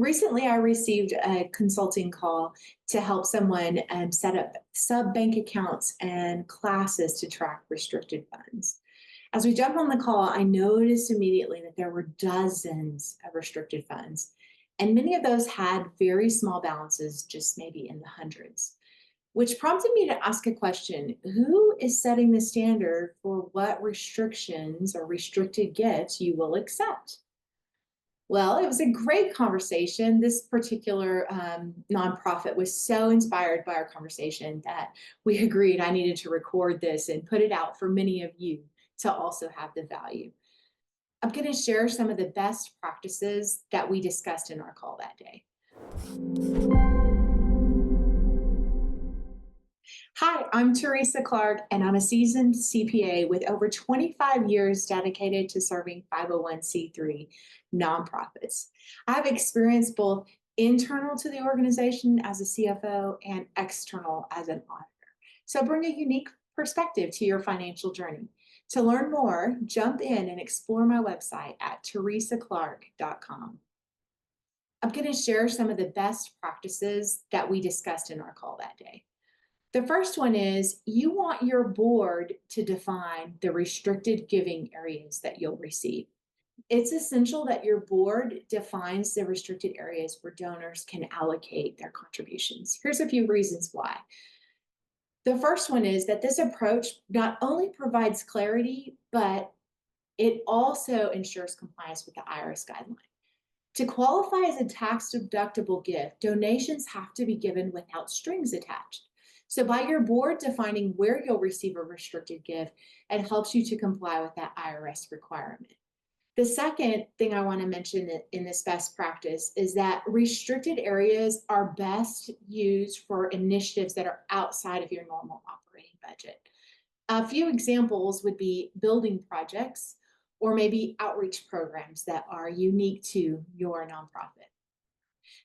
Recently, I received a consulting call to help someone set up sub bank accounts and classes to track restricted funds. As we jumped on the call, I noticed immediately that there were dozens of restricted funds, and many of those had very small balances, just maybe in the hundreds, which prompted me to ask a question. Who is setting the standard for what restrictions or restricted gifts you will accept? Well, it was a great conversation. This particular nonprofit was so inspired by our conversation that we agreed I needed to record this and put it out for many of you to also have the value. I'm going to share some of the best practices that we discussed in our call that day. Hi, I'm Teresa Clark, and I'm a seasoned CPA with over 25 years dedicated to serving 501c3 nonprofits. I have experience both internal to the organization as a CFO and external as an auditor. So I bring a unique perspective to your financial journey. To learn more, jump in and explore my website at teresaclark.com. I'm going to share some of the best practices that we discussed in our call that day. The first one is you want your board to define the restricted giving areas that you'll receive. It's essential that your board defines the restricted areas where donors can allocate their contributions. Here's a few reasons why. The first one is that this approach not only provides clarity, but it also ensures compliance with the IRS guideline. To qualify as a tax-deductible gift, donations have to be given without strings attached. So by your board defining where you'll receive a restricted gift, it helps you to comply with that IRS requirement. The second thing I want to mention in this best practice is that restricted areas are best used for initiatives that are outside of your normal operating budget. A few examples would be building projects or maybe outreach programs that are unique to your nonprofit.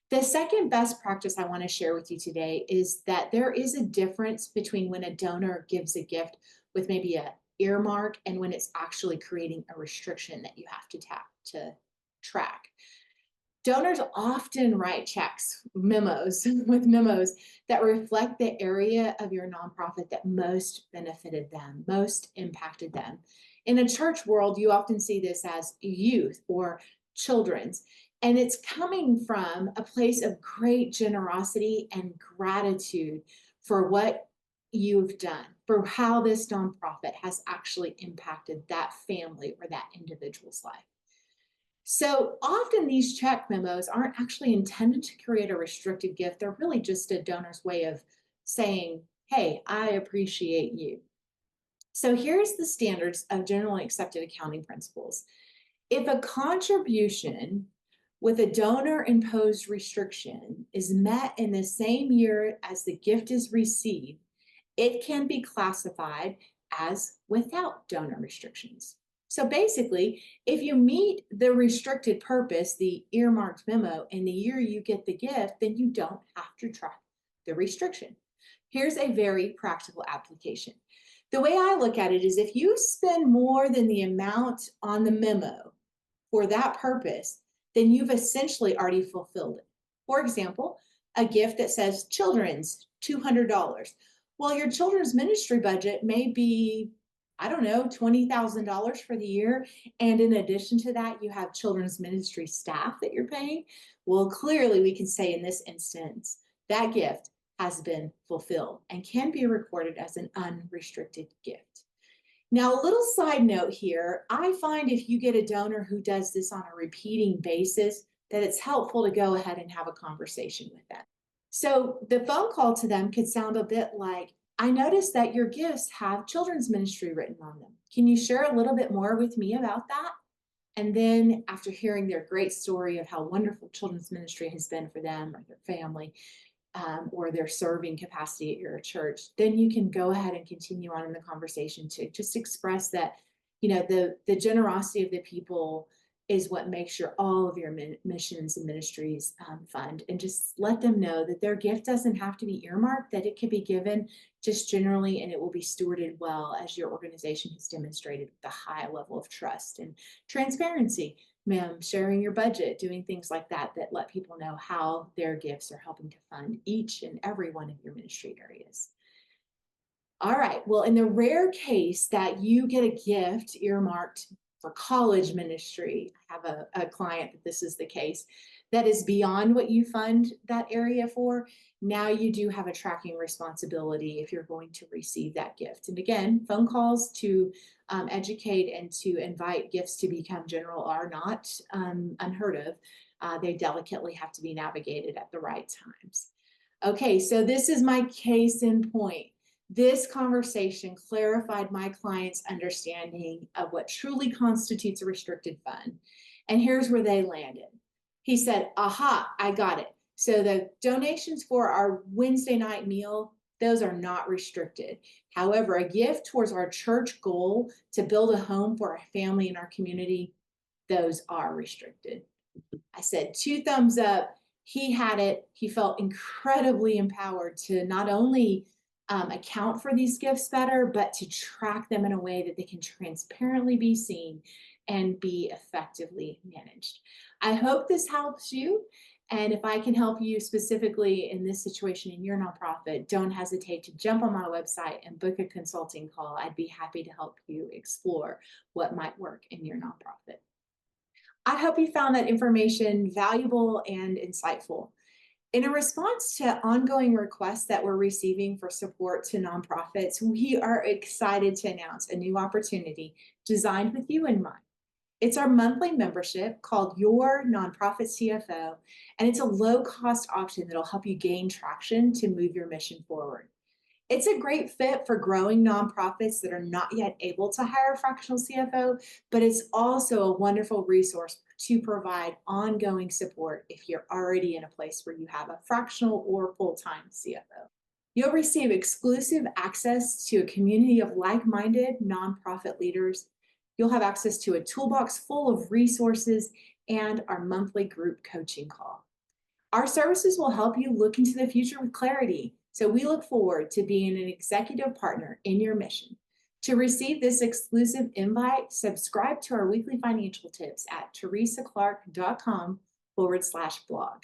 The second best practice I want to share with you today is that there is a difference between when a donor gives a gift with maybe a earmark and when it's actually creating a restriction that you have to track. Donors often write checks, memos that reflect the area of your nonprofit that most benefited them, most impacted them. In a church world, you often see this as youth or children's. And it's coming from a place of great generosity and gratitude for what you've done, for how this nonprofit has actually impacted that family or that individual's life. So often these check memos aren't actually intended to create a restricted gift. They're really just a donor's way of saying, hey, I appreciate you. So here's the standards of generally accepted accounting principles. If a contribution with a donor-imposed restriction is met in the same year as the gift is received, it can be classified as without donor restrictions. So basically, if you meet the restricted purpose, the earmarked memo, in the year you get the gift, then you don't have to track the restriction. Here's a very practical application. The way I look at it is if you spend more than the amount on the memo for that purpose, then you've essentially already fulfilled it. For example, a gift that says children's $200. Well, your children's ministry budget may be, I don't know, $20,000 for the year. And in addition to that, you have children's ministry staff that you're paying. Well, clearly we can say in this instance, that gift has been fulfilled and can be recorded as an unrestricted gift. Now, a little side note here, I find if you get a donor who does this on a repeating basis, that it's helpful to go ahead and have a conversation with them. So the phone call to them could sound a bit like, I noticed that your gifts have children's ministry written on them. Can you share a little bit more with me about that? And then after hearing their great story of how wonderful children's ministry has been for them or their family, or their serving capacity at your church, then you can go ahead and continue on in the conversation to just express that, the generosity of the people is what makes all of your missions and ministries fund. And just let them know that their gift doesn't have to be earmarked, that it can be given just generally, and it will be stewarded well as your organization has demonstrated with a high level of trust and transparency. sharing your budget, doing things like that that let people know how their gifts are helping to fund each and every one of your ministry areas. All right, well, in the rare case that you get a gift earmarked for college ministry, I have a client that this is the case, that is beyond what you fund that area for. Now you do have a tracking responsibility if you're going to receive that gift. And again, phone calls to educate and to invite gifts to become general are not unheard of. They delicately have to be navigated at the right times. Okay, so this is my case in point. This conversation clarified my client's understanding of what truly constitutes a restricted fund. And here's where they landed. He said, aha, I got it. So the donations for our Wednesday night meal, those are not restricted. However, a gift towards our church goal to build a home for our family and our community, those are restricted. I said 2 thumbs up. He had it. He felt incredibly empowered to not only account for these gifts better, but to track them in a way that they can transparently be seen and be effectively managed. I hope this helps you. And if I can help you specifically in this situation in your nonprofit, don't hesitate to jump on my website and book a consulting call. I'd be happy to help you explore what might work in your nonprofit. I hope you found that information valuable and insightful. In a response to ongoing requests that we're receiving for support to nonprofits, we are excited to announce a new opportunity designed with you in mind. It's our monthly membership called Your Nonprofit CFO, and it's a low-cost option that'll help you gain traction to move your mission forward. It's a great fit for growing nonprofits that are not yet able to hire a fractional CFO, but it's also a wonderful resource to provide ongoing support if you're already in a place where you have a fractional or full-time CFO. You'll receive exclusive access to a community of like-minded nonprofit leaders. You'll have access to a toolbox full of resources and our monthly group coaching call. Our services will help you look into the future with clarity. So we look forward to being an executive partner in your mission. To receive this exclusive invite, subscribe to our weekly financial tips at teresaclark.com/blog.